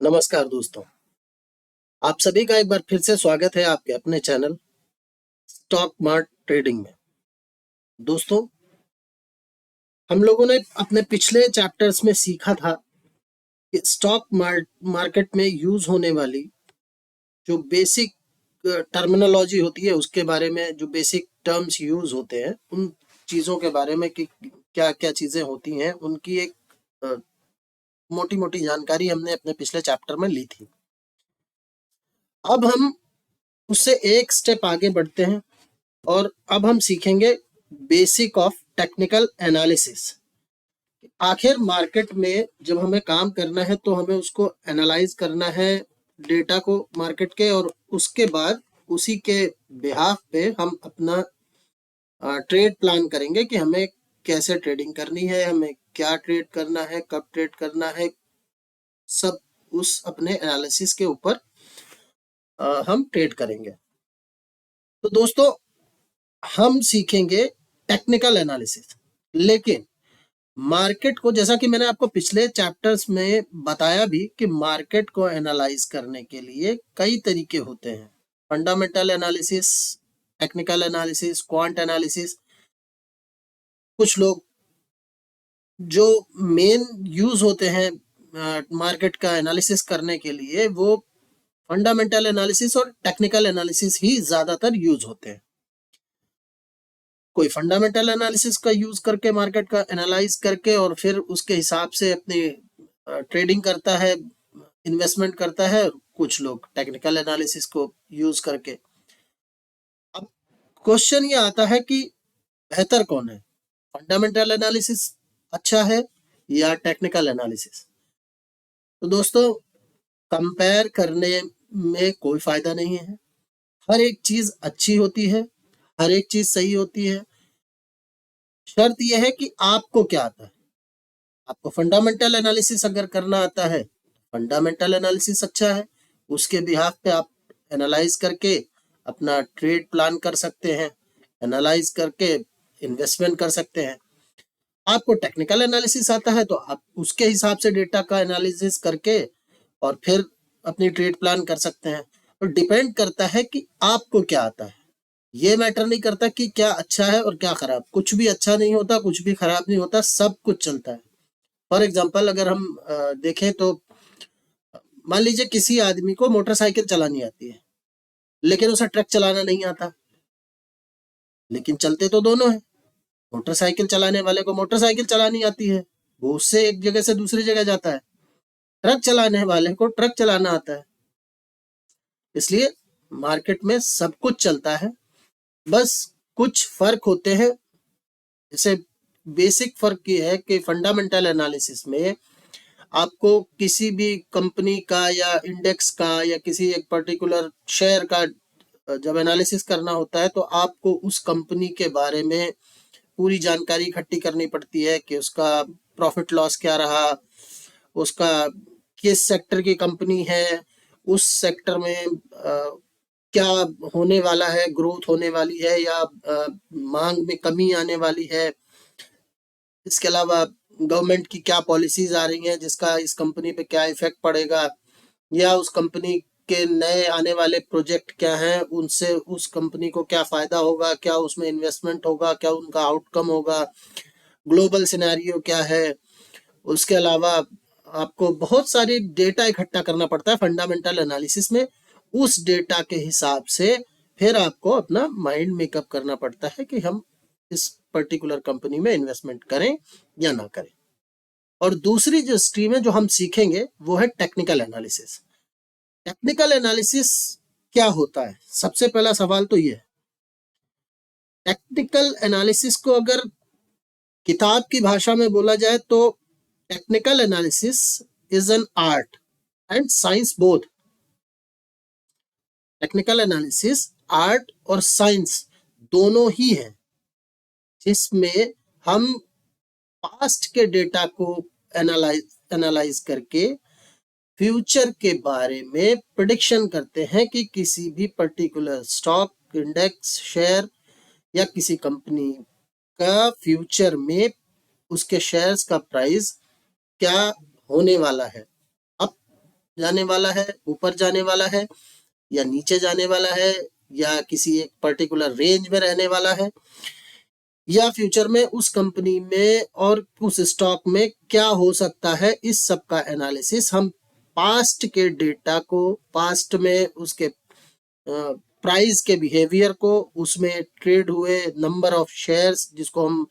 नमस्कार दोस्तों, आप सभी का एक बार फिर से स्वागत है आपके अपने चैनल स्टॉक मार्ट ट्रेडिंग में। दोस्तों, हम लोगों ने अपने पिछले चैप्टर्स में सीखा था कि स्टॉक मार्केट में यूज होने वाली जो बेसिक टर्मिनोलॉजी होती है उसके बारे में, जो बेसिक टर्म्स यूज होते हैं उन चीज़ों के बारे में कि क्या क्या चीज़ें होती हैं, उनकी एक मोटी मोटी जानकारी हमने अपने पिछले चैप्टर में ली थी। अब हम उससे एक स्टेप आगे बढ़ते हैं और अब हम सीखेंगे बेसिक ऑफ टेक्निकल एनालिसिस। आखिर मार्केट में जब हमें काम करना है तो हमें उसको एनालाइज करना है, डेटा को मार्केट के, और उसके बाद उसी के बिहाफ पे हम अपना ट्रेड प्लान करेंगे कि हमें कैसे ट्रेडिंग करनी है, हमें क्या ट्रेड करना है, कब ट्रेड करना है। सब उस अपने एनालिसिस के ऊपर हम ट्रेड करेंगे। तो दोस्तों, हम सीखेंगे टेक्निकल एनालिसिस, लेकिन मार्केट को, जैसा कि मैंने आपको पिछले चैप्टर्स में बताया भी, कि मार्केट को एनालाइज करने के लिए कई तरीके होते हैं। Fundamental analysis, technical analysis, quant analysis. कुछ लोग जो मेन यूज होते हैं मार्केट का एनालिसिस करने के लिए, वो फंडामेंटल एनालिसिस और टेक्निकल एनालिसिस ही ज्यादातर यूज होते हैं। कोई फंडामेंटल एनालिसिस का यूज करके मार्केट का एनालाइज करके और फिर उसके हिसाब से अपनी ट्रेडिंग करता है, इन्वेस्टमेंट करता है। कुछ लोग टेक्निकल एनालिसिस को यूज करके। अब क्वेश्चन ये आता है कि बेहतर कौन है, फंडामेंटल एनालिसिस अच्छा है या टेक्निकल एनालिसिस? तो दोस्तों, कंपेयर करने में कोई फायदा नहीं है। हर एक चीज अच्छी होती है, हर एक चीज सही होती है। शर्त यह है कि आपको क्या आता है। आपको फंडामेंटल एनालिसिस अगर करना आता है, फंडामेंटल एनालिसिस अच्छा है, उसके बिहाफ पे आप एनालाइज करके अपना ट्रेड प्लान कर सकते हैं, एनालाइज करके इन्वेस्टमेंट कर सकते हैं। आपको टेक्निकल एनालिसिस आता है तो आप उसके हिसाब से डेटा का एनालिसिस करके और फिर अपनी ट्रेड प्लान कर सकते हैं। तो डिपेंड करता है कि आपको क्या आता है। ये मैटर नहीं करता कि क्या अच्छा है और क्या खराब। कुछ भी अच्छा नहीं होता, कुछ भी खराब नहीं होता, सब कुछ चलता है। फॉर एग्जाम्पल, अगर हम देखें तो मान लीजिए किसी आदमी को मोटरसाइकिल चलानी आती है, लेकिन उसे ट्रक चलाना नहीं आता, लेकिन चलते तो दोनों है। मोटरसाइकिल चलाने वाले को मोटरसाइकिल चलानी आती है, वो उससे एक जगह से दूसरी जगह जाता है। ट्रक चलाने वाले को ट्रक चलाना आता है। इसलिए मार्केट में सब कुछ चलता है, बस कुछ फर्क होते हैं। जैसे बेसिक फर्क ये है कि फंडामेंटल एनालिसिस में आपको किसी भी कंपनी का या इंडेक्स का या किसी एक पर्टिकुलर शेयर का जब एनालिसिस करना होता है तो आपको उस कंपनी के बारे में पूरी जानकारी इकट्ठी करनी पड़ती है कि उसका प्रॉफिट लॉस क्या रहा, उसका किस सेक्टर की कंपनी है, उस सेक्टर में क्या होने वाला है, ग्रोथ होने वाली है या मांग में कमी आने वाली है। इसके अलावा गवर्नमेंट की क्या पॉलिसीज आ रही हैं जिसका इस कंपनी पे क्या इफेक्ट पड़ेगा, या उस कंपनी के नए आने वाले प्रोजेक्ट क्या हैं, उनसे उस कंपनी को क्या फायदा होगा, क्या उसमें इन्वेस्टमेंट होगा, क्या उनका आउटकम होगा, ग्लोबल सिनेरियो क्या है। उसके अलावा आपको बहुत सारी डेटा इकट्ठा करना पड़ता है फंडामेंटल एनालिसिस में। उस डेटा के हिसाब से फिर आपको अपना माइंड मेकअप करना पड़ता है कि हम इस पर्टिकुलर कंपनी में इन्वेस्टमेंट करें या ना करें। और दूसरी जो स्ट्रीम है जो हम सीखेंगे वो है टेक्निकल एनालिसिस। टेक्निकल एनालिसिस क्या होता है? सबसे पहला सवाल तो ये है, टेक्निकल एनालिसिस को अगर किताब की भाषा में बोला जाए तो technical analysis is an art and science both. Technical analysis art और साइंस दोनों ही है, जिसमें हम पास्ट के डेटा को एनालाइज करके फ्यूचर के बारे में प्रिडिक्शन करते हैं कि किसी भी पर्टिकुलर स्टॉक, इंडेक्स, शेयर या किसी कंपनी का फ्यूचर में उसके शेयर्स का प्राइस क्या होने वाला है। अब जाने वाला है, ऊपर जाने वाला है, या नीचे जाने वाला है, या किसी एक पर्टिकुलर रेंज में रहने वाला है, या फ्यूचर में उस कंपनी में और उस स्टॉक में क्या हो सकता है, इस सब का एनालिसिस हम पास्ट के डेटा को, पास्ट में उसके प्राइस के बिहेवियर को, उसमें ट्रेड हुए नंबर ऑफ शेयर्स जिसको हम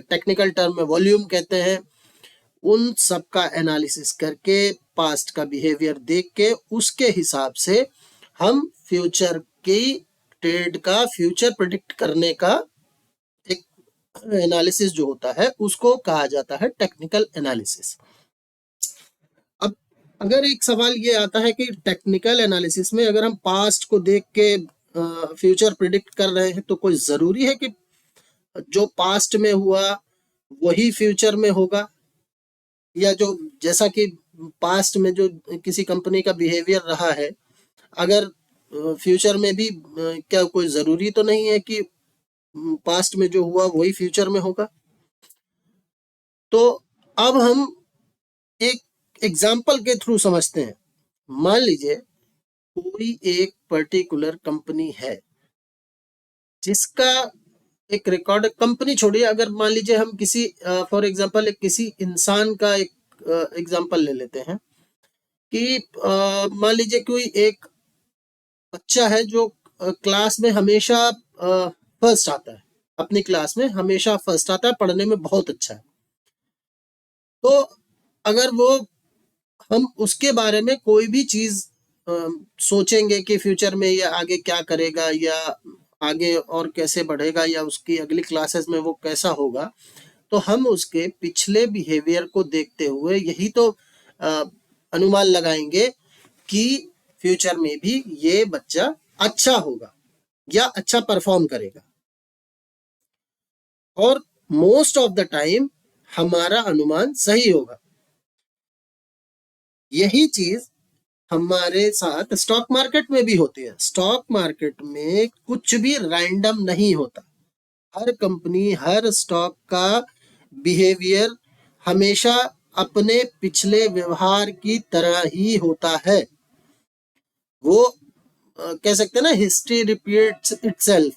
टेक्निकल टर्म में वॉल्यूम कहते हैं, उन सब का एनालिसिस करके पास्ट का बिहेवियर देख के उसके हिसाब से हम फ्यूचर की ट्रेड का फ्यूचर प्रिडिक्ट करने का एक एनालिसिस जो होता है उसको कहा जाता है टेक्निकल एनालिसिस। अब अगर एक सवाल ये आता है कि टेक्निकल एनालिसिस में अगर हम पास्ट को देख के फ्यूचर प्रिडिक्ट कर रहे हैं तो कोई जरूरी है कि जो पास्ट में हुआ वही फ्यूचर में होगा, या जो जैसा कि पास्ट में जो किसी कंपनी का बिहेवियर रहा है अगर फ्यूचर में भी क्या कोई जरूरी तो नहीं है कि पास्ट में जो हुआ वही फ्यूचर में होगा। तो अब हम एक एग्जाम्पल के थ्रू समझते हैं। मान लीजिए कोई एक पर्टिकुलर कंपनी है जिसका एक रिकॉर्ड, कंपनी छोड़िए, अगर मान लीजिए हम किसी फॉर एग्जांपल किसी इंसान का एक एग्जांपल ले लेते हैं कि मान लीजिए कोई एक बच्चा है जो क्लास में हमेशा फर्स्ट आता है, अपनी क्लास में हमेशा फर्स्ट आता है, पढ़ने में बहुत अच्छा है। तो अगर वो हम उसके बारे में कोई भी चीज सोचेंगे कि फ्यूचर में ये आगे क्या करेगा या आगे और कैसे बढ़ेगा या उसकी अगली क्लासेस में वो कैसा होगा, तो हम उसके पिछले बिहेवियर को देखते हुए यही तो अनुमान लगाएंगे कि फ्यूचर में भी ये बच्चा अच्छा होगा या अच्छा परफॉर्म करेगा। और मोस्ट ऑफ द टाइम हमारा अनुमान सही होगा। यही चीज हमारे साथ स्टॉक मार्केट में भी होती है। स्टॉक मार्केट में कुछ भी रैंडम नहीं होता। हर कंपनी, हर स्टॉक का बिहेवियर हमेशा अपने पिछले व्यवहार की तरह ही होता है। वो कह सकते हैं ना, हिस्ट्री रिपीट्स इटसेल्फ,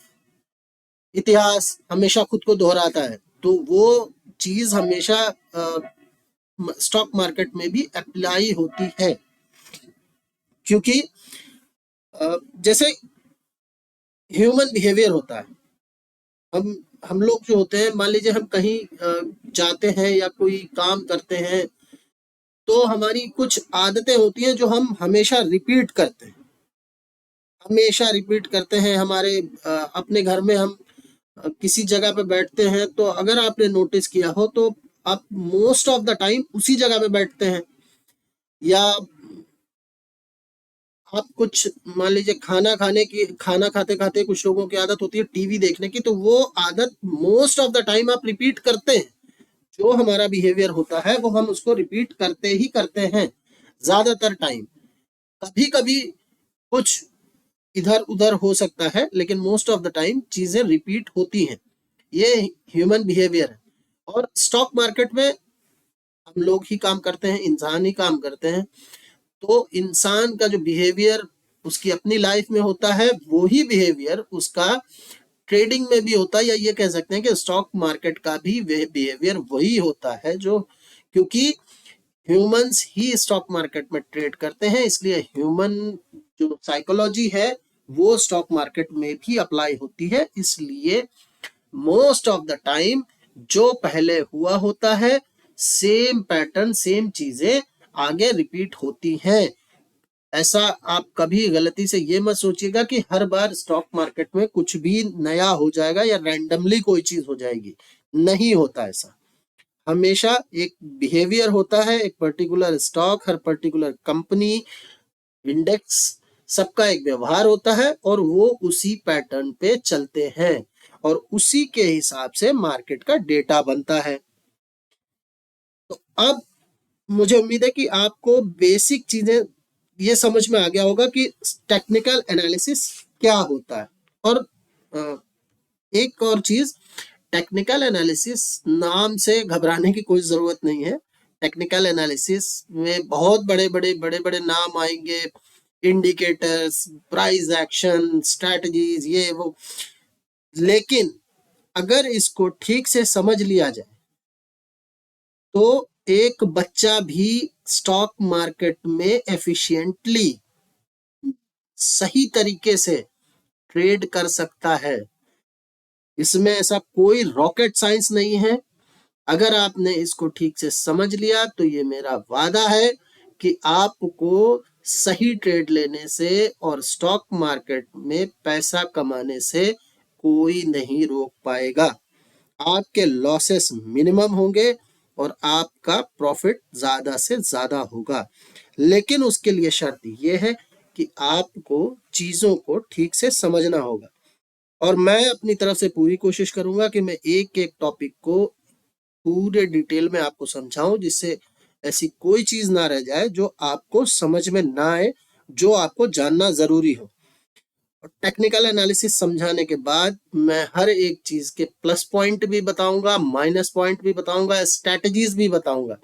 इतिहास हमेशा खुद को दोहराता है। तो वो चीज हमेशा स्टॉक मार्केट में भी अप्लाई होती है, क्योंकि जैसे ह्यूमन बिहेवियर होता है, हम लोग जो होते हैं, मान लीजिए हम कहीं जाते हैं या कोई काम करते हैं तो हमारी कुछ आदतें होती हैं जो हम हमेशा रिपीट करते हैं, हमेशा रिपीट करते हैं। हमारे अपने घर में हम किसी जगह पे बैठते हैं तो अगर आपने नोटिस किया हो तो आप मोस्ट ऑफ द टाइम उसी जगह पे बैठते हैं। या आप कुछ मान लीजिए खाना खाते खाते कुछ लोगों की आदत होती है टीवी देखने की, तो वो आदत मोस्ट ऑफ द टाइम आप रिपीट करते हैं। जो हमारा बिहेवियर होता है वो हम उसको रिपीट करते ही करते हैं ज्यादातर टाइम। कभी कभी कुछ इधर उधर हो सकता है लेकिन मोस्ट ऑफ द टाइम चीजें रिपीट होती हैं। ये ह्यूमन बिहेवियर है। और स्टॉक मार्केट में हम लोग ही काम करते हैं, इंसान ही काम करते हैं। तो इंसान का जो बिहेवियर उसकी अपनी लाइफ में होता है वो ही बिहेवियर उसका ट्रेडिंग में भी होता है, या ये कह सकते हैं कि स्टॉक मार्केट का भी बिहेवियर वही होता है। जो क्योंकि ह्यूमंस ही स्टॉक मार्केट में ट्रेड करते हैं, इसलिए ह्यूमन जो साइकोलॉजी है वो स्टॉक मार्केट में भी अप्लाई होती है। इसलिए मोस्ट ऑफ द टाइम जो पहले हुआ होता है सेम पैटर्न, सेम चीजें आगे रिपीट होती हैं। ऐसा आप कभी गलती से ये मत सोचिएगा कि हर बार स्टॉक मार्केट में कुछ भी नया हो जाएगा या रैंडमली कोई चीज हो जाएगी। नहीं होता ऐसा। हमेशा एक बिहेवियर होता है, एक पर्टिकुलर स्टॉक, हर पर्टिकुलर कंपनी, इंडेक्स, सबका एक व्यवहार होता है और वो उसी पैटर्न पे चलते हैं और उसी के हिसाब से मार्केट का डेटा बनता है। तो अब मुझे उम्मीद है कि आपको बेसिक चीजें ये समझ में आ गया होगा कि टेक्निकल एनालिसिस क्या होता है। और एक और चीज, टेक्निकल एनालिसिस नाम से घबराने की कोई जरूरत नहीं है। टेक्निकल एनालिसिस में बहुत बड़े बड़े नाम आएंगे, इंडिकेटर्स, प्राइस एक्शन, स्ट्रैटेजीज, ये वो। लेकिन अगर इसको ठीक से समझ लिया जाए तो एक बच्चा भी स्टॉक मार्केट में एफिशिएंटली सही तरीके से ट्रेड कर सकता है। इसमें ऐसा कोई रॉकेट साइंस नहीं है। अगर आपने इसको ठीक से समझ लिया तो ये मेरा वादा है कि आपको सही ट्रेड लेने से और स्टॉक मार्केट में पैसा कमाने से कोई नहीं रोक पाएगा। आपके लॉसेस मिनिमम होंगे और आपका प्रॉफिट ज्यादा से ज्यादा होगा। लेकिन उसके लिए शर्त यह है कि आपको चीजों को ठीक से समझना होगा। और मैं अपनी तरफ से पूरी कोशिश करूंगा कि मैं एक एक टॉपिक को पूरे डिटेल में आपको समझाऊं, जिससे ऐसी कोई चीज ना रह जाए जो आपको समझ में ना आए, जो आपको जानना जरूरी हो। और टेक्निकल एनालिसिस समझाने के बाद मैं हर एक चीज के प्लस पॉइंट भी बताऊंगा, माइनस पॉइंट भी बताऊंगा, स्ट्रैटेजीज भी बताऊंगा।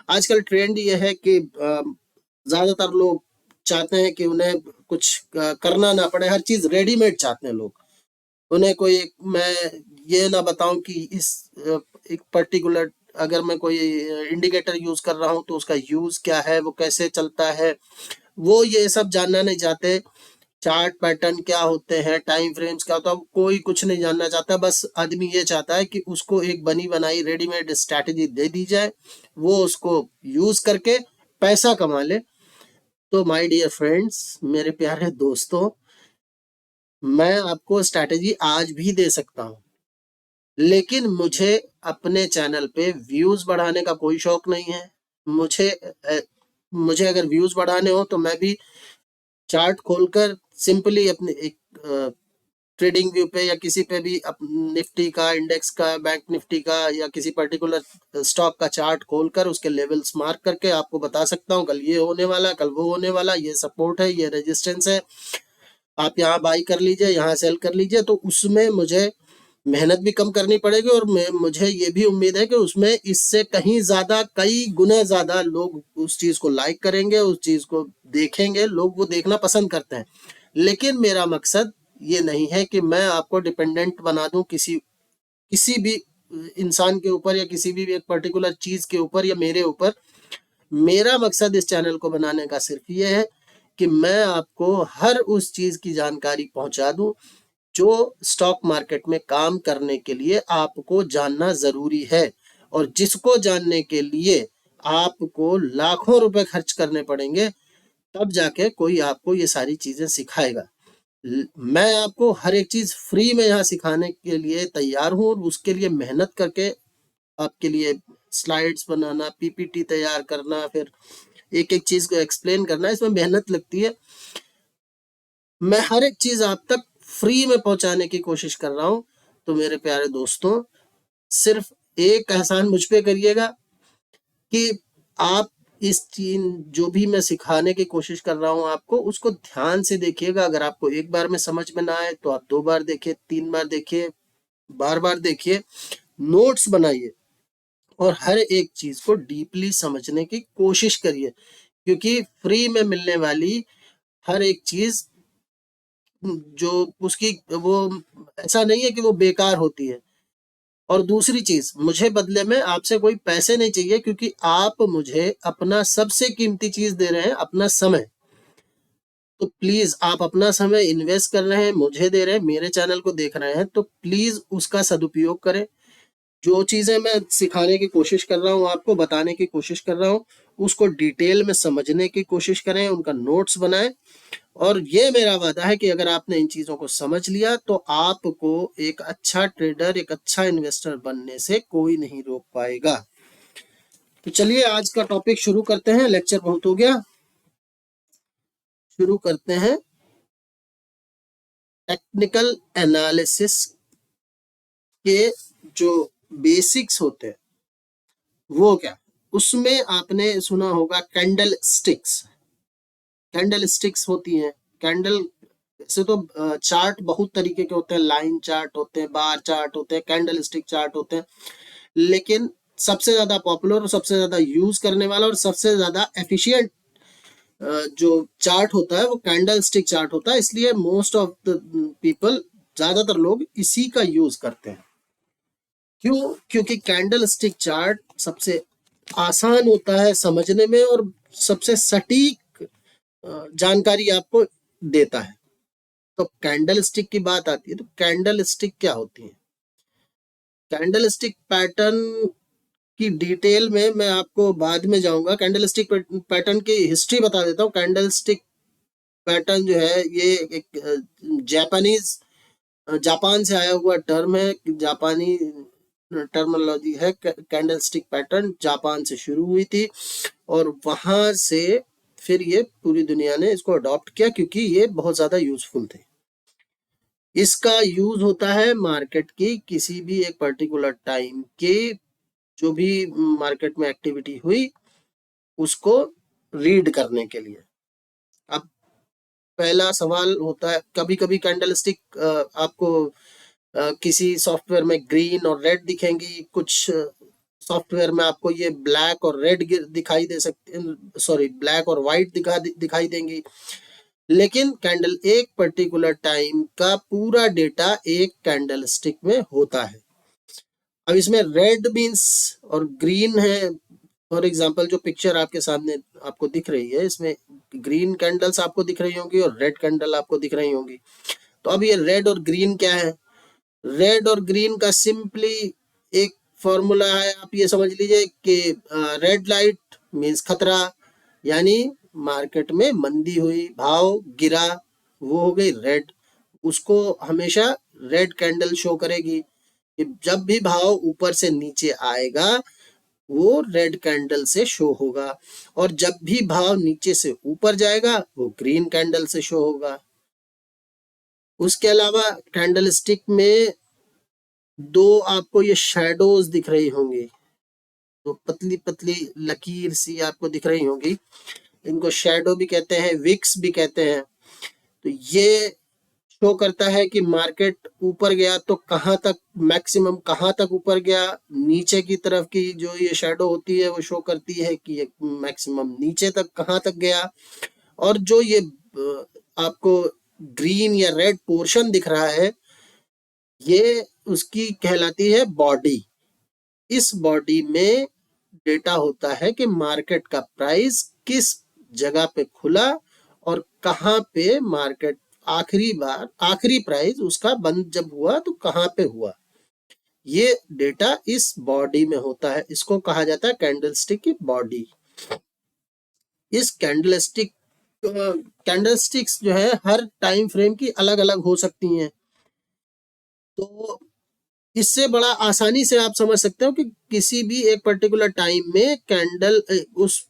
आजकल ट्रेंड ये है कि ज्यादातर लोग चाहते हैं कि उन्हें कुछ करना ना पड़े, हर चीज रेडीमेड चाहते हैं लोग। उन्हें कोई मैं ये ना बताऊं कि इस एक पर्टिकुलर, अगर मैं कोई इंडिकेटर यूज कर रहा हूं तो उसका यूज क्या है, वो कैसे चलता है, वो ये सब जानना नहीं चाहते। चार्ट पैटर्न क्या होते हैं, टाइम फ्रेम्स क्या होता है, कोई कुछ नहीं जानना चाहता। बस आदमी ये चाहता है कि उसको एक बनी बनाई रेडीमेड स्ट्रैटेजी दे दी जाए, वो उसको यूज करके पैसा कमा ले। तो माय डियर फ्रेंड्स, मेरे प्यारे दोस्तों, मैं आपको स्ट्रैटेजी आज भी दे सकता हूँ, लेकिन मुझे अपने चैनल पे व्यूज बढ़ाने का कोई शौक नहीं है। मुझे मुझे अगर व्यूज बढ़ाने हो तो मैं भी चार्ट खोलकर सिंपली अपने एक ट्रेडिंग व्यू पे या किसी पे भी निफ्टी का, इंडेक्स का, बैंक निफ्टी का या किसी पर्टिकुलर स्टॉक का चार्ट खोलकर उसके लेवल्स मार्क करके आपको बता सकता हूँ कल ये होने वाला, कल वो होने वाला, ये सपोर्ट है, ये रेजिस्टेंस है, आप यहाँ बाई कर लीजिए, यहाँ सेल कर लीजिए। तो उसमें मुझे मेहनत भी कम करनी पड़ेगी और मुझे ये भी उम्मीद है कि उसमें इससे कहीं ज्यादा, कई गुना ज्यादा लोग उस चीज को लाइक करेंगे, उस चीज को देखेंगे, लोग वो देखना पसंद करते हैं। लेकिन मेरा मकसद ये नहीं है कि मैं आपको डिपेंडेंट बना दूं किसी किसी भी इंसान के ऊपर या किसी भी एक पर्टिकुलर चीज के ऊपर या मेरे ऊपर। मेरा मकसद इस चैनल को बनाने का सिर्फ ये है कि मैं आपको हर उस चीज की जानकारी पहुंचा दूं जो स्टॉक मार्केट में काम करने के लिए आपको जानना जरूरी है, और जिसको जानने के लिए आपको लाखों रुपए खर्च करने पड़ेंगे, तब जाके कोई आपको ये सारी चीजें सिखाएगा। मैं आपको हर एक चीज फ्री में यहाँ सिखाने के लिए तैयार हूँ, और उसके लिए मेहनत करके आपके लिए स्लाइड्स बनाना, पीपीटी तैयार करना, फिर एक एक चीज को एक्सप्लेन करना, इसमें मेहनत लगती है। मैं हर एक चीज आप तक फ्री में पहुंचाने की कोशिश कर रहा हूं। तो मेरे प्यारे दोस्तों, सिर्फ एक एहसान मुझ पे करिएगा कि आप इस चीज जो भी मैं सिखाने की कोशिश कर रहा हूं आपको, उसको ध्यान से देखिएगा। अगर आपको एक बार में समझ में ना आए तो आप 2 बार देखिए, 3 बार देखिए, बार बार देखिए, नोट्स बनाइए और हर एक चीज को डीपली समझने की कोशिश करिए, क्योंकि फ्री में मिलने वाली हर एक चीज जो उसकी वो ऐसा नहीं है कि वो बेकार होती है। और दूसरी चीज, मुझे बदले में आपसे कोई पैसे नहीं चाहिए, क्योंकि आप मुझे अपना सबसे कीमती चीज दे रहे हैं, अपना समय। तो प्लीज आप अपना समय इन्वेस्ट कर रहे हैं, मुझे दे रहे हैं, मेरे चैनल को देख रहे हैं, तो प्लीज उसका सदुपयोग करें। जो चीजें मैं सिखाने की कोशिश कर रहा हूँ, आपको बताने की कोशिश कर रहा हूँ, उसको डिटेल में समझने की कोशिश करें, उनका नोट्स बनाएं। और ये मेरा वादा है कि अगर आपने इन चीजों को समझ लिया तो आपको एक अच्छा ट्रेडर, एक अच्छा इन्वेस्टर बनने से कोई नहीं रोक पाएगा। तो चलिए आज का टॉपिक शुरू करते हैं, लेक्चर बहुत हो गया, शुरू करते हैं। टेक्निकल एनालिसिस के जो बेसिक्स होते हैं वो क्या, उसमें आपने सुना होगा कैंडल स्टिक्स। कैंडल स्टिक्स होती हैं। कैंडल से तो चार्ट बहुत तरीके के होते हैं, लाइन चार्ट होते हैं, बार चार्ट होते हैं, कैंडल स्टिक चार्ट होते हैं। लेकिन सबसे ज्यादा पॉपुलर और सबसे ज्यादा यूज करने वाला और सबसे ज्यादा एफिशिएंट जो चार्ट होता है वो कैंडल स्टिक चार्ट होता है, इसलिए मोस्ट ऑफ द पीपल, ज्यादातर लोग इसी का यूज करते हैं। क्यों? क्योंकि कैंडल स्टिक चार्ट सबसे आसान होता है समझने में और सबसे सटीक जानकारी आपको देता है। तो कैंडल स्टिक की बात आती है तो कैंडल स्टिक क्या होती है? कैंडल स्टिक पैटर्न की डिटेल में मैं आपको बाद में जाऊंगा। कैंडल स्टिक पैटर्न की हिस्ट्री बता देता हूँ। कैंडल स्टिक पैटर्न जो है ये एक जापानीज, जापान से आया हुआ टर्म है, जापानी टर्मिनोलॉजी है। कैंडल स्टिक पैटर्न जापान से शुरू हुई थी और वहां से फिर ये पूरी दुनिया ने इसको अडॉप्ट किया क्योंकि ये बहुत ज्यादा यूजफुल थे। इसका यूज होता है मार्केट की किसी भी एक पर्टिकुलर टाइम के जो भी मार्केट में एक्टिविटी हुई उसको रीड करने के लिए। अब पहला सवाल होता है, कभी कभी कैंडल स्टिक आपको किसी सॉफ्टवेयर में ग्रीन और रेड दिखेंगी, कुछ सॉफ्टवेयर में आपको ये ब्लैक और रेड दिखाई दे सकते, सॉरी ब्लैक और व्हाइट दिखाई देंगी। लेकिन कैंडल एक पर्टिकुलर टाइम का पूरा डेटा एक कैंडल स्टिक में होता है। अब इसमें रेड मीन्स और ग्रीन है। फॉर एग्जाम्पल जो पिक्चर आपके सामने आपको दिख रही है इसमें ग्रीन कैंडल्स आपको दिख रही होंगी और रेड कैंडल आपको दिख रही होंगी। तो अब ये रेड और ग्रीन क्या है? रेड और ग्रीन का सिंपली एक फॉर्मूला है, आप ये समझ लीजिए कि रेड लाइट मीन्स खतरा, यानी मार्केट में मंदी हुई, भाव गिरा, वो हो गई रेड। उसको हमेशा रेड कैंडल शो करेगी कि जब भी भाव ऊपर से नीचे आएगा वो रेड कैंडल से शो होगा, और जब भी भाव नीचे से ऊपर जाएगा वो ग्रीन कैंडल से शो होगा। उसके अलावा कैंडल स्टिक में दो आपको ये शैडोज दिख रही होंगी, तो पतली पतली लकीर सी आपको दिख रही होंगी, इनको शैडो भी कहते हैं, विक्स भी कहते हैं। तो ये शो करता है कि मार्केट ऊपर गया तो कहाँ तक, मैक्सिमम कहाँ तक ऊपर गया। नीचे की तरफ की जो ये शैडो होती है वो शो करती है कि ये मैक्सिमम नीचे तक कहाँ तक गया। और जो ये आपको ग्रीन या रेड पोर्शन दिख रहा है ये उसकी कहलाती है बॉडी। इस बॉडी में डेटा होता है कि मार्केट का प्राइस किस जगह पे खुला और कहाँ पे मार्केट आखिरी प्राइस उसका बंद जब हुआ तो कहाँ पे हुआ। ये डेटा इस बॉडी में होता है, इसको कहा जाता है कैंडलस्टिक की बॉडी। इस कैंडलस्टिक्स जो है हर टाइम फ्रेम की अलग अलग हो सकती हैं। तो इससे बड़ा आसानी से आप समझ सकते हो कि किसी भी एक पर्टिकुलर टाइम में कैंडल उस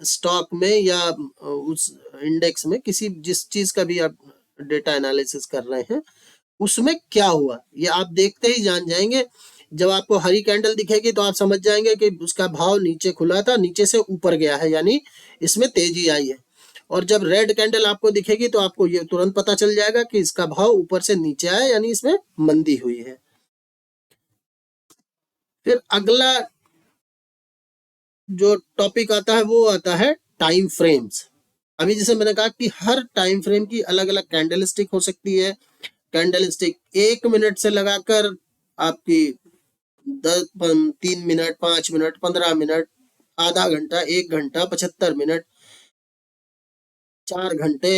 स्टॉक में या उस इंडेक्स में किसी जिस चीज का भी आप डेटा एनालिसिस कर रहे हैं उसमें क्या हुआ, ये आप देखते ही जान जाएंगे। जब आपको हरी कैंडल दिखेगी तो आप समझ जाएंगे कि उसका भाव नीचे खुला था, नीचे से ऊपर गया है, यानी इसमें तेजी आई है। और जब रेड कैंडल आपको दिखेगी तो आपको ये तुरंत पता चल जाएगा कि इसका भाव ऊपर से नीचे आया, यानी इसमें मंदी हुई है। फिर अगला जो टॉपिक आता है वो आता है टाइम फ्रेम्स। अभी जैसे मैंने कहा कि हर टाइम फ्रेम की अलग अलग कैंडल स्टिक हो सकती है। कैंडल स्टिक 1 मिनट से लगाकर आपकी 3 मिनट, 5 मिनट, 15 मिनट, आधा घंटा, 1 घंटा, 75 मिनट, 4 घंटे,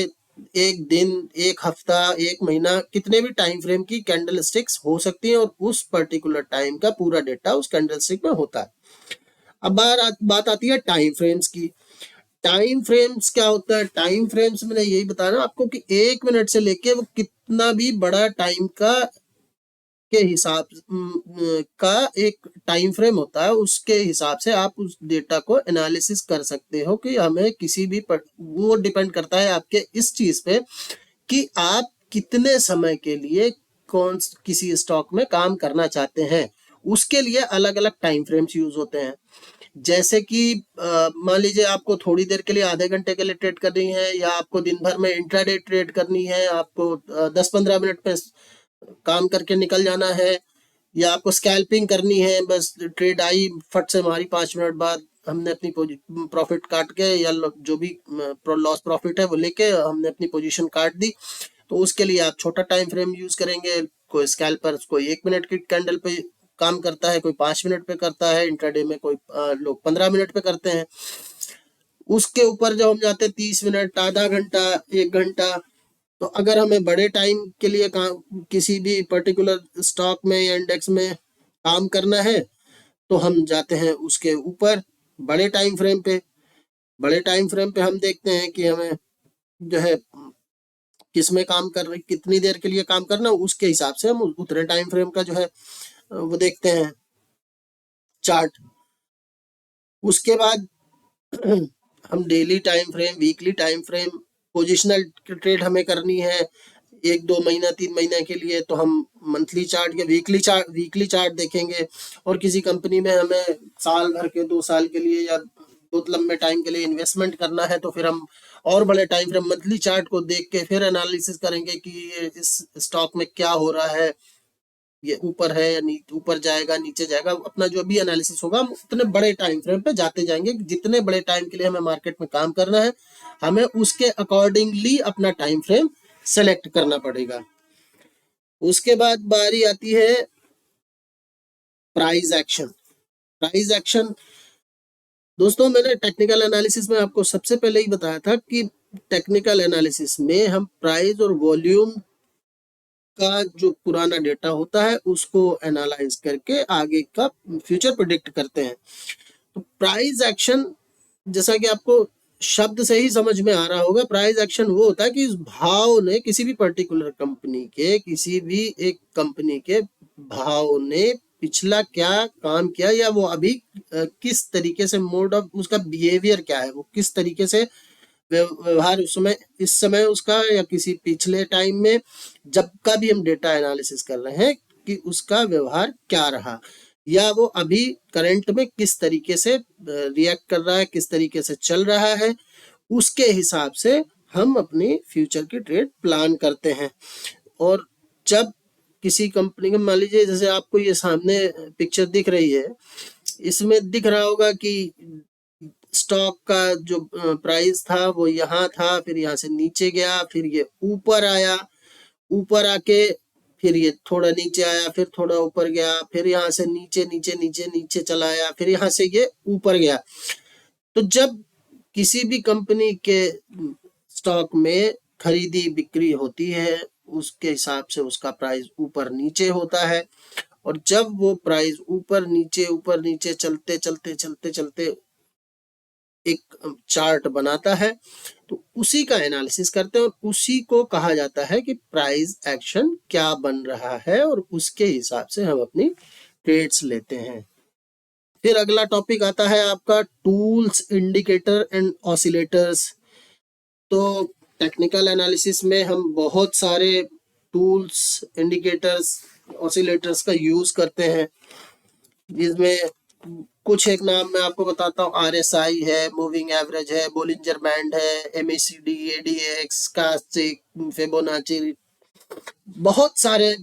एक दिन, एक हफ्ता, एक महीना, कितने भी टाइम फ्रेम की कैंडल स्टिक्स हो सकती है और उस पर्टिकुलर टाइम का पूरा डेटा उस कैंडल स्टिक में होता है। अब बात आती है टाइम फ्रेम्स की। टाइम फ्रेम्स क्या होता है? टाइम फ्रेम्स मैंने यही बता रहा हूँ आपको कि 1 मिनट से लेके वो कितना भी बड़ा टाइम का के हिसाब का एक टाइम फ्रेम होता है, उसके हिसाब से आप उस डेटा को एनालिसिस कर सकते हो कि हमें किसी भी वो डिपेंड करता है आपके इस चीज पे कि आप कितने समय के लिए किसी स्टॉक में काम करना चाहते हैं। उसके लिए अलग अलग टाइम फ्रेम्स यूज होते हैं। जैसे कि मान लीजिए आपको थोड़ी देर के लिए, आधे घंटे के लिए ट्रेड करनी है, या आपको दिन भर में इंट्राडे ट्रेड करनी है, आपको 10-15 मिनट में काम करके निकल जाना है, या आपको स्कैल्पिंग करनी है, बस ट्रेड आई फट से हमारी 5 मिनट बाद हमने अपनी प्रॉफिट काट के या जो भी लॉस प्रॉफिट है वो लेके हमने अपनी पोजीशन काट दी, तो उसके लिए आप छोटा टाइम फ्रेम यूज करेंगे। कोई स्कैल्पर कोई 1 मिनट की कैंडल पे काम करता है, कोई 5 मिनट पे करता है, इंट्राडे में कोई लोग 15 मिनट पे करते हैं। उसके ऊपर जब हम जाते हैं 30 मिनट, आधा घंटा, 1 घंटा, तो अगर हमें बड़े टाइम के लिए किसी भी पर्टिकुलर स्टॉक में या इंडेक्स में काम करना है तो हम जाते हैं उसके ऊपर बड़े टाइम फ्रेम पे। बड़े टाइम फ्रेम पे हम देखते हैं कि हमें जो है किस में काम कर रहे, कितनी देर के लिए काम करना, उसके हिसाब से हम उतने टाइम फ्रेम का जो है वो देखते हैं चार्ट। उसके बाद हम daily time frame, weekly time frame, positional trade हमें करनी है 1-2 महीना 3 महीने के लिए, तो हम मंथली चार्ट या वीकली चार्ट देखेंगे। और किसी कंपनी में हमें साल भर के 2 साल के लिए या बहुत लंबे टाइम के लिए इन्वेस्टमेंट करना है तो फिर हम और बड़े टाइम फ्रेम मंथली चार्ट को देख के फिर एनालिसिस करेंगे कि ये इस स्टॉक में क्या हो रहा है, ये ऊपर है या ऊपर जाएगा नीचे जाएगा। अपना जो भी एनालिसिस होगा हम उतने बड़े टाइम फ्रेम पे जाते जाएंगे। जितने बड़े टाइम के लिए हमें मार्केट में काम करना है हमें उसके अकॉर्डिंगली अपना टाइम फ्रेम सेलेक्ट करना पड़ेगा। उसके बाद बारी आती है प्राइस एक्शन। प्राइस एक्शन दोस्तों, मैंने टेक्निकल एनालिसिस में आपको सबसे पहले ही बताया था कि टेक्निकल एनालिसिस में हम प्राइस और वॉल्यूम का जो पुराना डेटा होता है उसको एनालाइज करके आगे का फ्यूचर प्रिडिक्ट करते हैं। तो प्राइस एक्शन, जैसा कि आपको शब्द से ही समझ में आ रहा होगा, प्राइस एक्शन वो होता है कि इस भाव ने किसी भी पर्टिकुलर कंपनी के, किसी भी एक कंपनी के भाव ने पिछला क्या काम किया या वो अभी किस तरीके से मोड ऑफ उसका बिहेवियर क्या है, वो किस तरीके से व्यवहार उस समय इस समय उसका या किसी पिछले टाइम में जब का भी हम डेटा एनालिसिस कर रहे हैं कि उसका व्यवहार क्या रहा, या वो अभी करंट में किस तरीके से रिएक्ट कर रहा है, किस तरीके से चल रहा है, उसके हिसाब से हम अपनी फ्यूचर की ट्रेड प्लान करते हैं। और जब किसी कंपनी का, मान लीजिए जैसे आपको ये सामने पिक्चर दिख रही है, इसमें दिख रहा होगा कि स्टॉक का जो प्राइस था वो यहाँ था, फिर यहाँ से नीचे गया, फिर ये ऊपर आया, ऊपर आके फिर ये थोड़ा नीचे आया, फिर थोड़ा ऊपर गया, फिर यहाँ से नीचे नीचे नीचे नीचे चला आया, फिर यहाँ से ये ऊपर गया। तो जब किसी भी कंपनी के स्टॉक में खरीदी बिक्री होती है उसके हिसाब से उसका प्राइस ऊपर नीचे होता है। और जब वो प्राइस ऊपर नीचे चलते चलते चलते चलते एक चार्ट बनाता है तो उसी का एनालिसिस करते हैं और उसी को कहा जाता है कि प्राइस एक्शन क्या बन रहा है, और उसके हिसाब से हम अपनी ट्रेड्स लेते हैं। फिर अगला टॉपिक आता है आपका टूल्स, इंडिकेटर एंड ऑसिलेटर्स। तो टेक्निकल एनालिसिस में हम बहुत सारे टूल्स, इंडिकेटर्स, ऑसिलेटर्स का यूज करते हैं, जिसमें कुछ एक नाम मैं आपको बताता हूँ। RSI है, मूविंग एवरेज है, बोलिंजर बैंड है, MACD, ADX, कास्टिक, फिबोनाची, बहुत सारे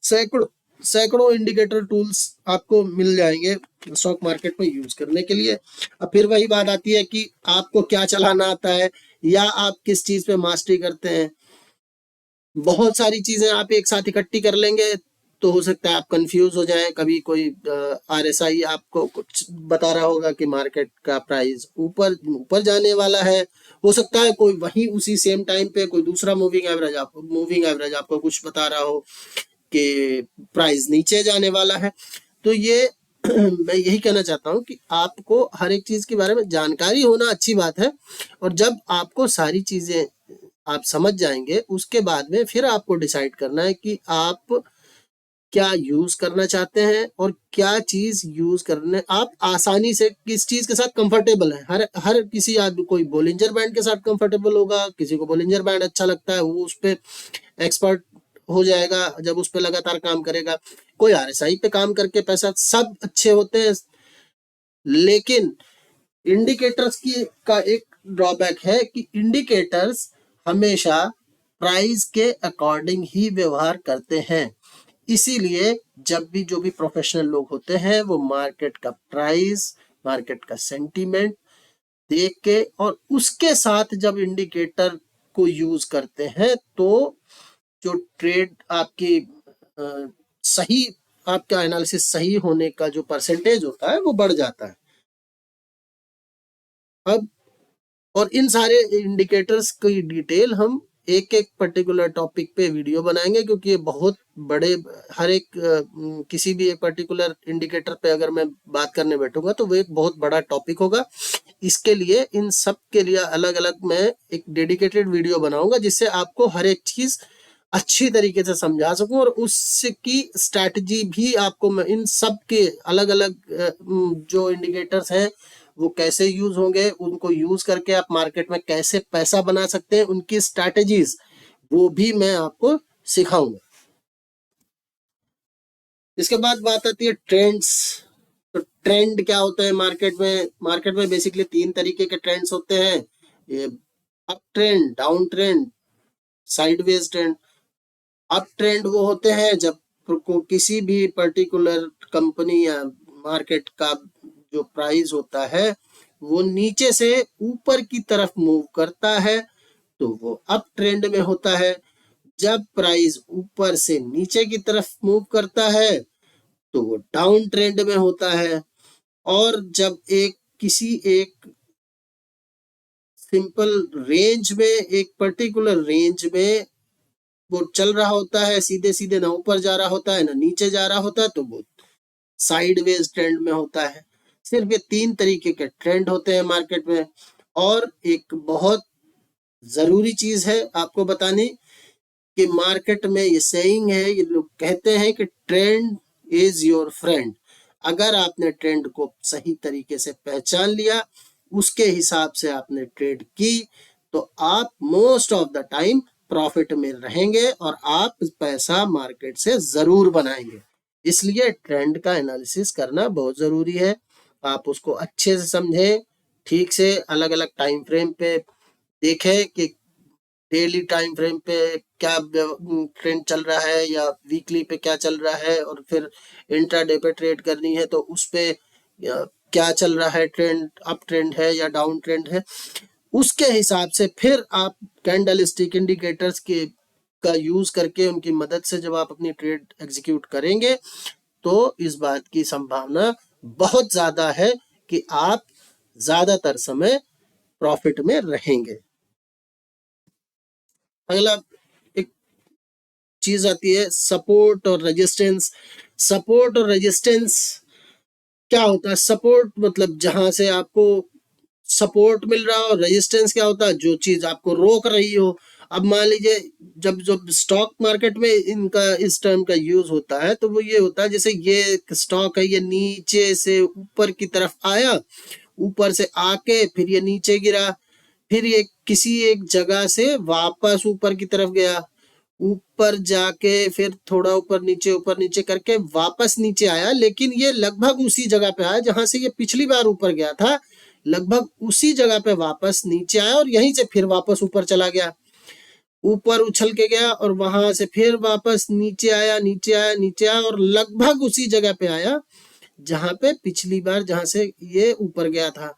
सैकड़ों सैकड़ों इंडिकेटर टूल्स आपको मिल जाएंगे स्टॉक मार्केट में यूज करने के लिए। अब फिर वही बात आती है कि आपको क्या चलाना आता है या आप किस चीज पे मास्टरी करते हैं। बहुत सारी चीजें आप एक साथ इकट्ठी कर लेंगे तो हो सकता है आप कंफ्यूज हो जाएं। कभी कोई RSI आपको कुछ बता रहा होगा कि मार्केट का प्राइस ऊपर ऊपर जाने वाला है, हो सकता है कोई वही उसी सेम टाइम पे कोई दूसरा मूविंग एवरेज आपको कुछ बता रहा हो कि प्राइस नीचे जाने वाला है। तो ये मैं यही कहना चाहता हूँ कि आपको हर एक चीज के बारे में जानकारी होना अच्छी बात है, और जब आपको सारी चीजें आप समझ जाएंगे उसके बाद में फिर आपको डिसाइड करना है कि आप क्या यूज करना चाहते हैं और क्या चीज यूज करने आप आसानी से किस चीज के साथ कंफर्टेबल है। हर हर किसी आदमी, कोई बोलिंजर बैंड के साथ कंफर्टेबल होगा, किसी को बोलिंजर बैंड अच्छा लगता है वो उस पे एक्सपर्ट हो जाएगा जब उस पे लगातार काम करेगा। कोई RSI पे काम करके पैसा, सब अच्छे होते हैं, लेकिन इंडिकेटर्स की का एक ड्रॉबैक है कि इंडिकेटर्स हमेशा प्राइस के अकॉर्डिंग ही व्यवहार करते हैं। इसीलिए जब भी जो भी प्रोफेशनल लोग होते हैं वो मार्केट का प्राइस, मार्केट का सेंटीमेंट देख के और उसके साथ जब इंडिकेटर को यूज करते हैं तो जो ट्रेड आपकी सही, आपका एनालिसिस सही होने का जो परसेंटेज होता है वो बढ़ जाता है। अब और इन सारे इंडिकेटर्स की डिटेल हम एक एक पर्टिकुलर टॉपिक पे वीडियो बनाएंगे, क्योंकि ये बहुत बड़े, हर एक किसी भी एक पर्टिकुलर इंडिकेटर पे अगर मैं बात करने बैठूंगा तो वो एक बहुत बड़ा टॉपिक होगा। इसके लिए इन सब के लिए अलग अलग मैं एक डेडिकेटेड वीडियो बनाऊंगा जिससे आपको हर एक चीज अच्छी तरीके से समझा सकूं और उसकी स्ट्रैटेजी भी आपको मैं इन सब के अलग अलग जो इंडिकेटर्स हैं वो कैसे यूज होंगे, उनको यूज करके आप मार्केट में कैसे पैसा बना सकते हैं, उनकी स्ट्रैटेजीज वो भी मैं आपको सिखाऊंगा। इसके बाद बात आती है ट्रेंड्स। तो ट्रेंड क्या होता है मार्केट में? मार्केट में बेसिकली 3 तरीके के ट्रेंड्स होते हैं, ये up trend, down trend, sideways trend. Up trend वो होते हैं जब को किसी भी पर्टिकुलर कंपनी या मार्केट का जो प्राइस होता है वो नीचे से ऊपर की तरफ मूव करता है तो वो अप ट्रेंड में होता है। जब प्राइस ऊपर से नीचे की तरफ मूव करता है तो वो डाउन ट्रेंड में होता है। और जब एक किसी एक सिंपल रेंज में, एक पर्टिकुलर रेंज में वो चल रहा होता है, सीधे सीधे ना ऊपर जा रहा होता है ना नीचे जा रहा होता है, तो वो साइडवेज ट्रेंड में होता है। सिर्फ ये 3 तरीके के ट्रेंड होते हैं मार्केट में। और एक बहुत जरूरी चीज है आपको बतानी कि मार्केट में ये सेइंग है, ये लोग कहते हैं कि ट्रेंड इज योर फ्रेंड। अगर आपने ट्रेंड को सही तरीके से पहचान लिया, उसके हिसाब से आपने ट्रेड की, तो आप most of the time profit में रहेंगे और आप पैसा मार्केट से जरूर बनाएंगे। इसलिए ट्रेंड का एनालिसिस करना बहुत जरूरी है। आप उसको अच्छे से समझें, ठीक से अलग अलग टाइम फ्रेम पे देखें कि डेली टाइम फ्रेम पे क्या ट्रेंड चल रहा है या वीकली पे क्या चल रहा है, और फिर इंट्राडे पे ट्रेड करनी है तो उस पे क्या चल रहा है, ट्रेंड अप ट्रेंड है या डाउन ट्रेंड है। उसके हिसाब से फिर आप कैंडल स्टिक इंडिकेटर्स के का यूज करके उनकी मदद से जब आप अपनी ट्रेड एग्जीक्यूट करेंगे तो इस बात की संभावना बहुत ज्यादा है कि आप ज्यादातर समय प्रॉफिट में रहेंगे। अगला एक चीज आती है सपोर्ट और रेजिस्टेंस। सपोर्ट और रेजिस्टेंस क्या होता है? सपोर्ट मतलब जहां से आपको सपोर्ट मिल रहा हो, रेजिस्टेंस क्या होता है? जो चीज आपको रोक रही हो। अब मान लीजिए जब जब स्टॉक मार्केट में इनका इस टर्म का यूज होता है तो वो ये होता है जैसे ये स्टॉक है, ये नीचे से ऊपर की तरफ आया, ऊपर से आके फिर ये नीचे गिरा, फिर ये किसी एक जगह से वापस ऊपर की तरफ गया, ऊपर जाके फिर थोड़ा ऊपर नीचे करके वापस नीचे आया, लेकिन ये लगभग उसी जगह पे आया जहां से ये पिछली बार ऊपर गया था, लगभग उसी जगह पे वापस नीचे आया और यहीं से फिर वापस ऊपर चला गया, ऊपर उछल के गया और वहां से फिर वापस नीचे आया, नीचे आया, नीचे आया और लगभग उसी जगह पे आया जहां पे पिछली बार जहां से ये ऊपर गया था,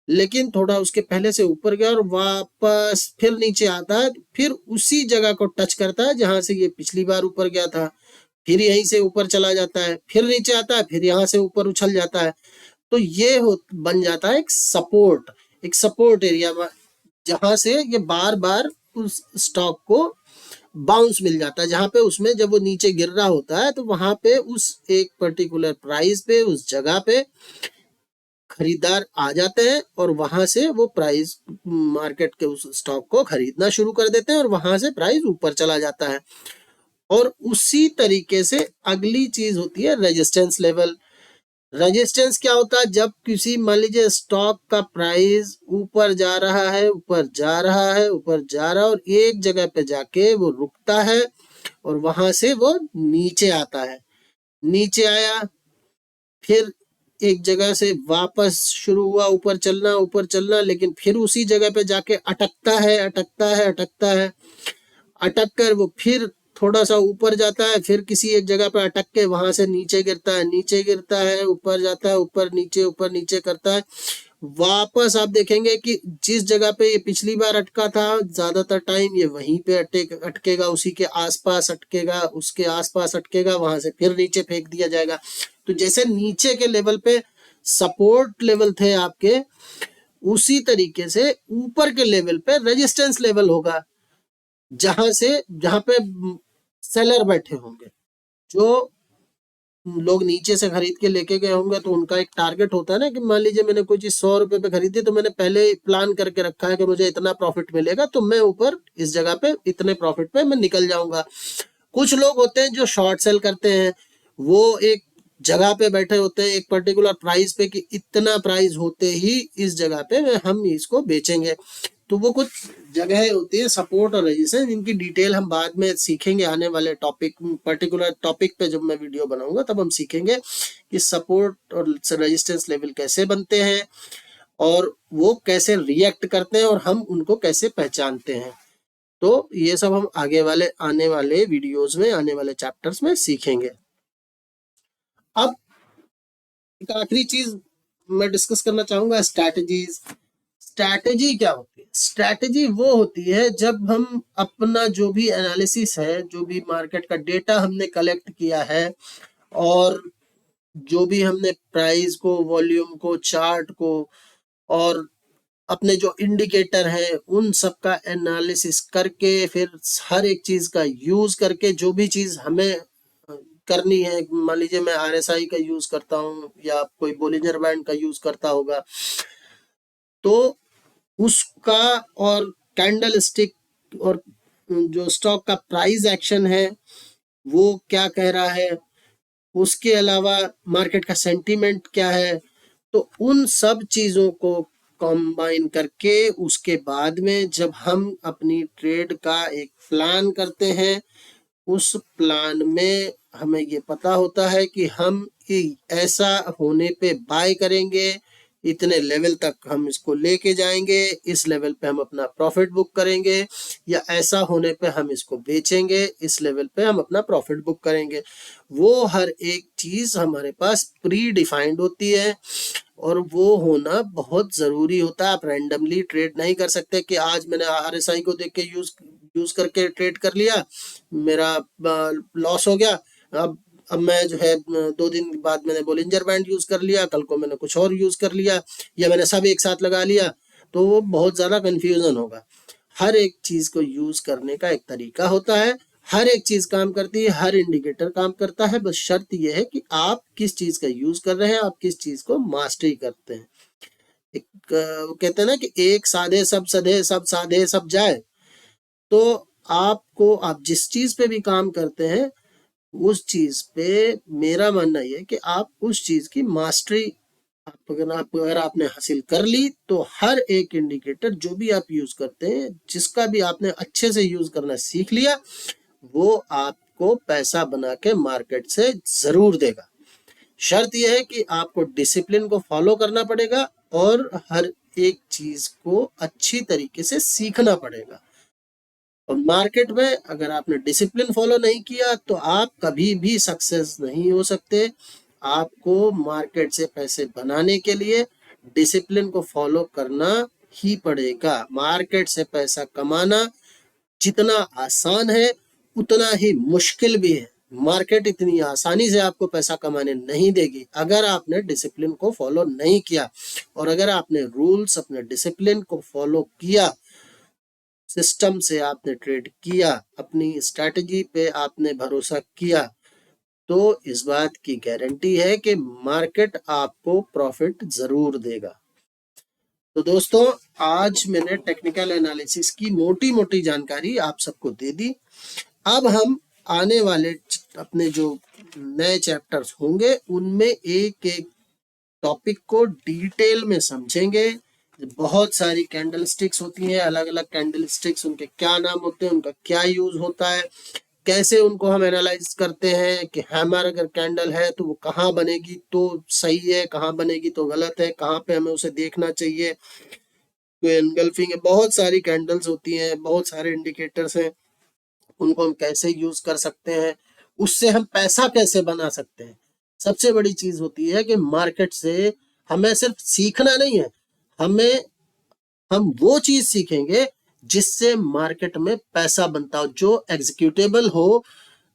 लेकिन थोड़ा उसके पहले से ऊपर गया और वापस फिर नीचे आता है, फिर उसी जगह को टच करता है जहां से ये पिछली बार ऊपर गया था, फिर यहीं से ऊपर चला जाता है, फिर नीचे आता है, फिर यहाँ से ऊपर उछल जाता है। तो ये बन जाता है एक सपोर्ट एरिया जहां से ये बार बार उस स्टॉक को बाउंस मिल जाता है, जहां पे उसमें जब वो नीचे गिर रहा होता है तो वहां पे उस एक पर्टिकुलर प्राइस पे, उस जगह पे खरीदार आ जाते हैं और वहां से वो प्राइस मार्केट के उस स्टॉक को खरीदना शुरू कर देते हैं और वहां से प्राइस ऊपर चला जाता है। और उसी तरीके से अगली चीज होती है रेजिस्टेंस लेवल। रेजिस्टेंस क्या होता है? जब किसी मान लीजिए स्टॉक का प्राइस ऊपर जा रहा है, ऊपर जा रहा है, ऊपर जा रहा है और एक जगह पे जाके वो रुकता है और वहां से वो नीचे आता है, नीचे आया, फिर एक जगह से वापस शुरू हुआ ऊपर चलना, लेकिन फिर उसी जगह पे जाके अटकता है, अटक कर वो फिर थोड़ा सा ऊपर जाता है, फिर किसी एक जगह पर अटक के वहां से नीचे गिरता है, नीचे गिरता है, ऊपर जाता है, ऊपर नीचे करता है। वापस आप देखेंगे कि जिस जगह पे ये पिछली बार अटका था ज्यादातर टाइम ये वहीं पे अटकेगा, उसी के आसपास अटकेगा, उसके आसपास अटकेगा, वहां से फिर नीचे फेंक दिया जाएगा। तो जैसे नीचे के लेवल पे सपोर्ट लेवल थे आपके, उसी तरीके से ऊपर के लेवल पे रेजिस्टेंस लेवल होगा, जहां पे सेलर बैठे होंगे। जो लोग नीचे से खरीद के लेके गए होंगे तो उनका एक टारगेट होता है ना कि मान लीजिए मैंने कोई चीज 100 रुपए पे खरीदी, तो मैंने पहले प्लान करके रखा है कि मुझे इतना प्रॉफिट मिलेगा, तो मैं ऊपर इस जगह पे इतने प्रॉफिट पे मैं निकल जाऊंगा। कुछ लोग होते हैं जो शॉर्ट सेल करते हैं, वो एक जगह पे बैठे होते हैं एक पर्टिकुलर प्राइस पे कि इतना प्राइस होते ही इस जगह पे हम इसको बेचेंगे। तो वो कुछ जगह होती है सपोर्ट और रेजिस्टेंस, इनकी डिटेल हम बाद में सीखेंगे आने वाले टॉपिक, पर्टिकुलर टॉपिक पे जब मैं वीडियो बनाऊंगा तब हम सीखेंगे कि सपोर्ट और रेजिस्टेंस लेवल कैसे बनते हैं और वो कैसे रिएक्ट करते हैं और हम उनको कैसे पहचानते हैं। तो ये सब हम आने वाले वीडियोस में, आने वाले चैप्टर्स में सीखेंगे। अब एक आखिरी चीज मैं डिस्कस करना चाहूंगा, स्ट्रैटेजीज। स्ट्रैटेजी क्या होती है? स्ट्रैटेजी वो होती है जब हम अपना जो भी एनालिसिस है, जो भी मार्केट का डेटा हमने कलेक्ट किया है और जो भी हमने प्राइस को, वॉल्यूम को, चार्ट को और अपने जो इंडिकेटर है उन सब का एनालिसिस करके, फिर हर एक चीज का यूज करके, जो भी चीज हमें करनी है, मान लीजिए मैं RSI का यूज करता हूँ या कोई बोलिंजर बैंड का यूज करता होगा, तो उसका और कैंडल स्टिक और जो स्टॉक का प्राइस एक्शन है वो क्या कह रहा है, उसके अलावा मार्केट का सेंटीमेंट क्या है, तो उन सब चीजों को कंबाइन करके उसके बाद में जब हम अपनी ट्रेड का एक प्लान करते हैं, उस प्लान में हमें ये पता होता है कि हम ऐसा होने पे बाय करेंगे, इतने लेवल तक हम इसको लेके जाएंगे, इस लेवल पे हम अपना प्रॉफिट बुक करेंगे, या ऐसा होने पे हम इसको बेचेंगे, इस लेवल पे हम अपना प्रॉफिट बुक करेंगे। वो हर एक चीज हमारे पास प्री डिफाइंड होती है और वो होना बहुत जरूरी होता है। आप रैंडमली ट्रेड नहीं कर सकते कि आज मैंने RSI को देख के यूज करके ट्रेड कर लिया, मेरा लॉस हो गया, अब मैं जो है 2 दिन बाद मैंने बोलिंजर बैंड यूज कर लिया, कल को मैंने कुछ और यूज कर लिया, या मैंने सब एक साथ लगा लिया, तो वो बहुत ज्यादा कंफ्यूजन होगा। हर एक चीज को यूज करने का एक तरीका होता है, हर एक चीज काम करती है, हर इंडिकेटर काम करता है, बस शर्त यह है कि आप किस चीज का यूज कर रहे हैं, आप किस चीज को मास्टरी करते हैं। एक कहते हैं ना कि एक साधे सब सधे, सब साधे सब जाए। तो आप जिस चीज पे भी काम करते हैं उस चीज पे मेरा मानना यह है कि आप उस चीज की मास्टरी अगर आपने हासिल कर ली, तो हर एक इंडिकेटर जो भी आप यूज करते हैं, जिसका भी आपने अच्छे से यूज करना सीख लिया, वो आपको पैसा बना के मार्केट से जरूर देगा। शर्त यह है कि आपको डिसिप्लिन को फॉलो करना पड़ेगा और हर एक चीज को अच्छी तरीके से सीखना पड़ेगा। और मार्केट में अगर आपने डिसिप्लिन फॉलो नहीं किया तो आप कभी भी सक्सेस नहीं हो सकते। आपको मार्केट से पैसे बनाने के लिए डिसिप्लिन को फॉलो करना ही पड़ेगा। मार्केट से पैसा कमाना जितना आसान है उतना ही मुश्किल भी है। मार्केट इतनी आसानी से आपको पैसा कमाने नहीं देगी अगर आपने डिसिप्लिन को फॉलो नहीं किया। और अगर आपने रूल्स, अपने डिसिप्लिन को फॉलो किया, सिस्टम से आपने ट्रेड किया, अपनी स्ट्रैटेजी पे आपने भरोसा किया, तो इस बात की गारंटी है कि मार्केट आपको प्रॉफिट जरूर देगा। तो दोस्तों, आज मैंने टेक्निकल एनालिसिस की मोटी मोटी जानकारी आप सबको दे दी। अब हम आने वाले अपने जो नए चैप्टर्स होंगे उनमें एक एक टॉपिक को डिटेल में समझेंगे। बहुत सारी कैंडल स्टिक्स होती हैं, अलग अलग कैंडल स्टिक्स, उनके क्या नाम होते हैं, उनका क्या यूज होता है, कैसे उनको हम एनालाइज करते हैं कि हैमर अगर कैंडल है तो वो कहाँ बनेगी तो सही है, कहाँ बनेगी तो गलत है, कहाँ पे हमें उसे देखना चाहिए। तो एनगल्फिंग है, बहुत सारी कैंडल्स होती हैं, बहुत सारे इंडिकेटर्स हैं, उनको हम कैसे यूज कर सकते हैं, उससे हम पैसा कैसे बना सकते हैं। सबसे बड़ी चीज होती है कि मार्केट से हमें सिर्फ सीखना नहीं है, हमें हम वो चीज सीखेंगे जिससे मार्केट में पैसा बनता हो, जो एग्जीक्यूटेबल हो,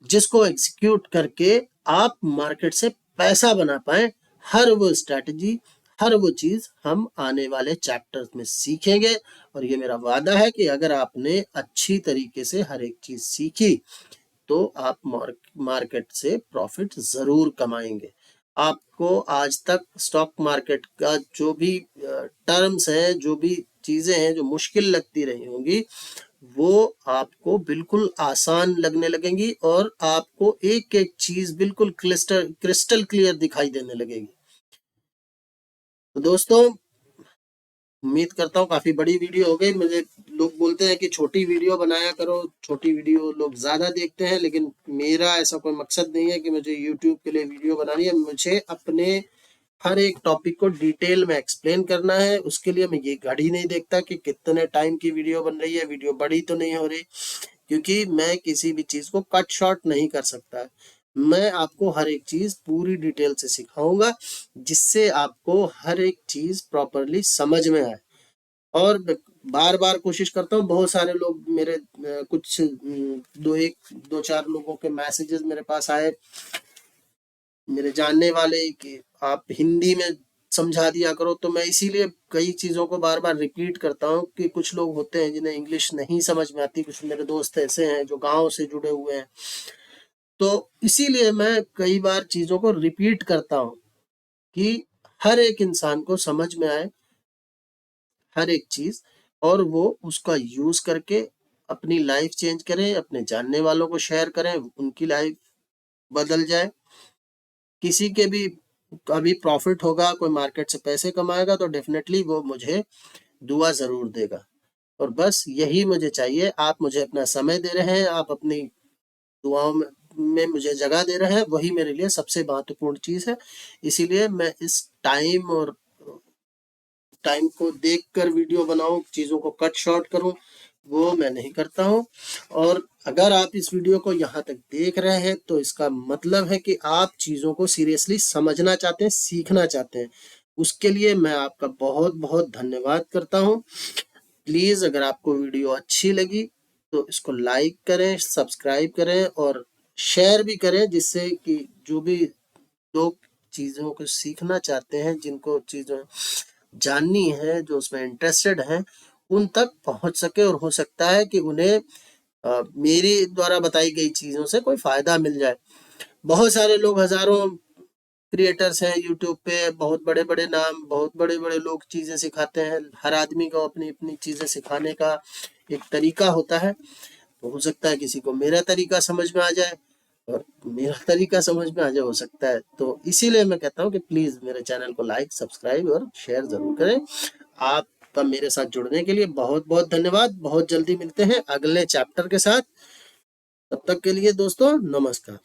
जिसको एग्जीक्यूट करके आप मार्केट से पैसा बना पाए। हर वो स्ट्रैटेजी, हर वो चीज हम आने वाले चैप्टर्स में सीखेंगे। और ये मेरा वादा है कि अगर आपने अच्छी तरीके से हर एक चीज सीखी तो आप मार्केट से प्रॉफिट जरूर कमाएंगे। आपको आज तक स्टॉक मार्केट का जो भी टर्म्स है, जो भी चीजें हैं जो मुश्किल लगती रही होंगी, वो आपको बिल्कुल आसान लगने लगेंगी और आपको एक एक चीज बिल्कुल क्रिस्टल क्लियर दिखाई देने लगेगी। तो दोस्तों, उम्मीद करता हूँ काफी बड़ी वीडियो हो गई। मुझे लोग बोलते हैं कि छोटी वीडियो बनाया करो, छोटी वीडियो लोग ज्यादा देखते हैं, लेकिन मेरा ऐसा कोई मकसद नहीं है कि मुझे यूट्यूब के लिए वीडियो बनानी है। मुझे अपने हर एक टॉपिक को डिटेल में एक्सप्लेन करना है। उसके लिए मैं ये घड़ी नहीं देखता कि कितने टाइम की वीडियो बन रही है, वीडियो बड़ी तो नहीं हो रही, क्योंकि मैं किसी भी चीज को कट शॉर्ट नहीं कर सकता। मैं आपको हर एक चीज पूरी डिटेल से सिखाऊंगा, जिससे आपको हर एक चीज प्रॉपरली समझ में आए। और बार बार कोशिश करता हूँ, बहुत सारे लोग मेरे कुछ दो चार लोगों के मैसेजेस मेरे पास आए, मेरे जानने वाले, कि आप हिंदी में समझा दिया करो। तो मैं इसीलिए कई चीजों को बार बार रिपीट करता हूँ कि कुछ लोग होते हैं जिन्हें इंग्लिश नहीं समझ में आती। कुछ मेरे दोस्त ऐसे हैं जो गांव से जुड़े हुए हैं, तो इसीलिए मैं कई बार चीजों को रिपीट करता हूँ कि हर एक इंसान को समझ में आए हर एक चीज, और वो उसका यूज करके अपनी लाइफ चेंज करें, अपने जानने वालों को शेयर करें, उनकी लाइफ बदल जाए। किसी के भी अभी प्रॉफिट होगा, कोई मार्केट से पैसे कमाएगा, तो डेफिनेटली वो मुझे दुआ जरूर देगा। और बस यही मुझे चाहिए। आप मुझे अपना समय दे रहे हैं, आप अपनी दुआओं में मुझे जगह दे रहे हैं, वही मेरे लिए सबसे महत्वपूर्ण चीज है। इसीलिए मैं इस टाइम को देखकर वीडियो बनाऊं, चीजों को कट शॉर्ट करूं, वो मैं नहीं करता हूं। और अगर आप इस वीडियो को यहाँ तक देख रहे हैं तो इसका मतलब है कि आप चीजों को सीरियसली समझना चाहते हैं, सीखना चाहते हैं। उसके लिए मैं आपका बहुत बहुत धन्यवाद करता हूँ। प्लीज, अगर आपको वीडियो अच्छी लगी तो इसको लाइक करें, सब्सक्राइब करें और शेयर भी करें, जिससे कि जो भी लोग चीजों को सीखना चाहते हैं, जिनको चीजों जाननी है, जो उसमें इंटरेस्टेड हैं, उन तक पहुंच सके। और हो सकता है कि उन्हें मेरी द्वारा बताई गई चीजों से कोई फायदा मिल जाए। बहुत सारे लोग, हजारों क्रिएटर्स हैं यूट्यूब पे, बहुत बड़े बड़े नाम, बहुत बड़े बड़े लोग चीजें सिखाते हैं। हर आदमी को अपनी अपनी चीजें सिखाने का एक तरीका होता है। तो हो सकता है किसी को मेरा तरीका समझ में आ जाए और मेरा तरीका समझ में आ जाए, हो सकता है। तो इसीलिए मैं कहता हूँ कि प्लीज मेरे चैनल को लाइक, सब्सक्राइब और शेयर जरूर करें। आपका मेरे साथ जुड़ने के लिए बहुत बहुत धन्यवाद। बहुत जल्दी मिलते हैं अगले चैप्टर के साथ। तब तक के लिए दोस्तों, नमस्कार।